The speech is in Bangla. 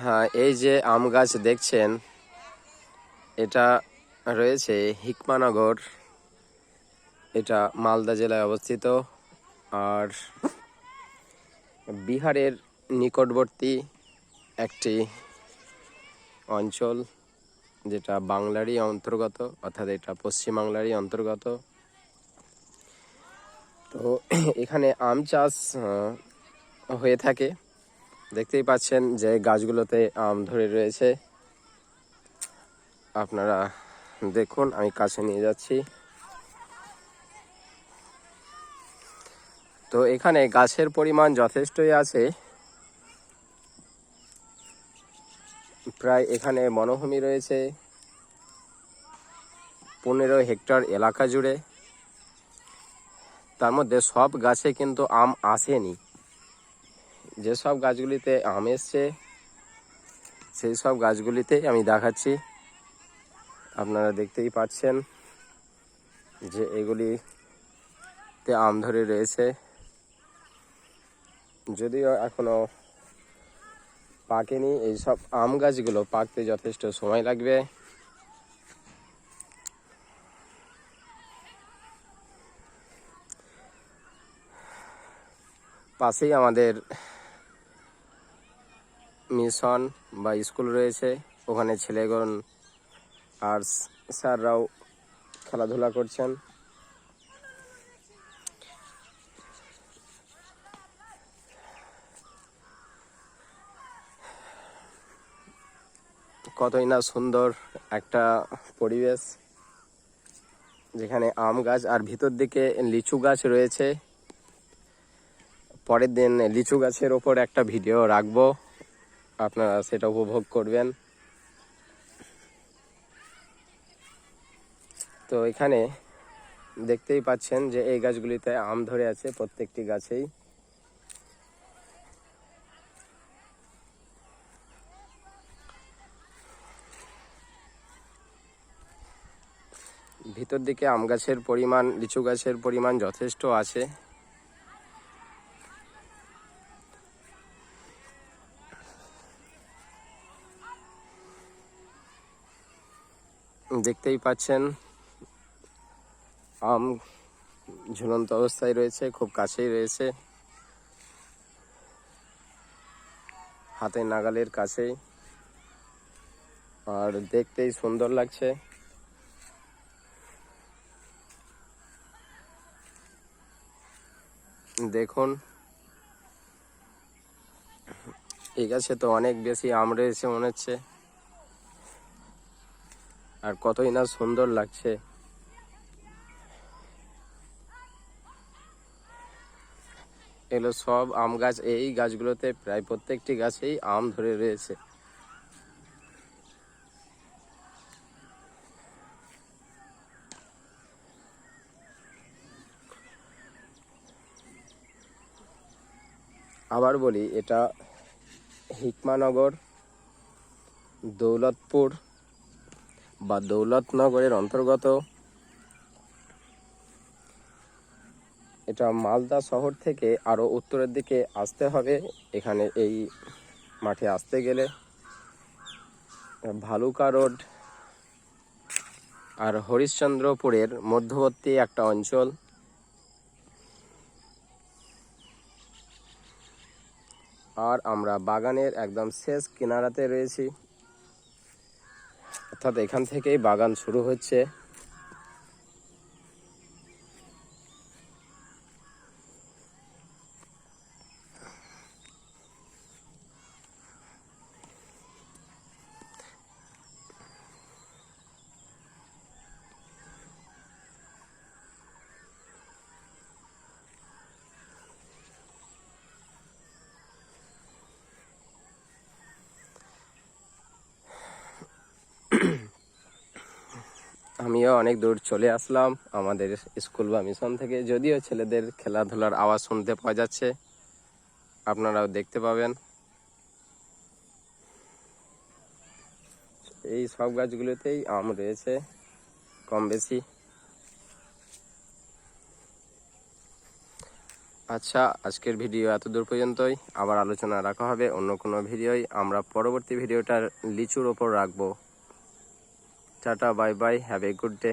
হ্যাঁ, এই যে আম গাছ দেখছেন, এটা রয়েছে হিকমানগর। এটা মালদা জেলায় অবস্থিত। আর বিহারের নিকটবর্তী একটি অঞ্চল, যেটা বাংলারই অন্তর্গত, অর্থাৎ এটা পশ্চিমবাংলারই অন্তর্গত। তো এখানে আম চাষ হয়ে থাকে। দেখতেই পাচ্ছেন যে গাছগুলোতে আম ধরে রয়েছে। আপনারা দেখুন, আমি কাছে নিয়ে যাচ্ছি। তো এখানে গাছের পরিমাণ যথেষ্টই আছে। প্রায় এখানে বনভূমি রয়েছে 15 হেক্টর এলাকা জুড়ে। তার মধ্যে সব গাছে কিন্তু আম আসেনি। যেসব গাছগুলিতে আম এসছে সেই সব গাছগুলিতে আমি দেখাচ্ছি। আপনারা দেখতেই পাচ্ছেন যে এগুলিতে আম ধরে রয়েছে, যদিও এখনো পাকেনি। এইসব আম গাছগুলো পাকতে যথেষ্ট সময় লাগবে। পাশেই আমাদের মিশন বা স্কুল রয়েছে। ওখানে ছেলেগণ আর স্যাররাও খেলাধুলা করছেন। কতই না সুন্দর একটা পরিবেশ, যেখানে আম গাছ আর ভিতর দিকে লিচু গাছ রয়েছে। পরের দিন লিচু গাছের ওপর একটা ভিডিও রাখবো, আপনারা সেটা উপভোগ করবেন। তো এখানে দেখতেই পাচ্ছেন যে এই গাছগুলিতে আম ধরে আছে, প্রত্যেকটি গাছেই। ভিতর দিকে আম গাছের পরিমাণ, লিচু গাছের পরিমাণ যথেষ্ট আছে। দেখতেই পাচ্ছেন আম ঝুলন্ত অবস্থায় রয়েছে, খুব কাছেই রয়েছে, হাতের নাগালের কাছেই। আর দেখতেই সুন্দর লাগছে। দেখুন, এই গাছে তো অনেক বেশি আম রয়েছে মনে হচ্ছে, আর কতই না সুন্দর লাগছে। এগুলো সব আম গাছ। এই গাছগুলোতে প্রায় প্রত্যেকটি গাছেই আম ধরে রয়েছে। আবার বলি, এটা হিকমানগর, দৌলতপুর বা দৌলতনগরের অন্তর্গত। এটা মালদা শহর থেকে আরও উত্তরের দিকে আসতে হবে। এখানে এই মাঠে আসতে গেলে ভালুকা রোড আর হরিশ্চন্দ্রপুরের মধ্যবর্তী একটা অঞ্চল। আর আমরা বাগানের একদম শেষ কিনারাতে রয়েছি, অর্থাৎ এখান থেকেই বাগান শুরু হচ্ছে। আমিও অনেক দূর চলে আসলাম আমাদের স্কুল বা মিশন থেকে, যদিও ছেলেদের খেলাধুলার আওয়াজ শুনতে পাওয়া যাচ্ছে, আপনারাও দেখতে পাবেন। এই সব গাছগুলোতেই আম রয়েছে কম বেশি। আচ্ছা, আজকের ভিডিও এত দূর পর্যন্তই। আবার আলোচনা রাখা হবে অন্য কোনো ভিডিওয়। আমরা পরবর্তী ভিডিওটার লিচুর ওপর রাখবো। Tata, bye bye, have a good day.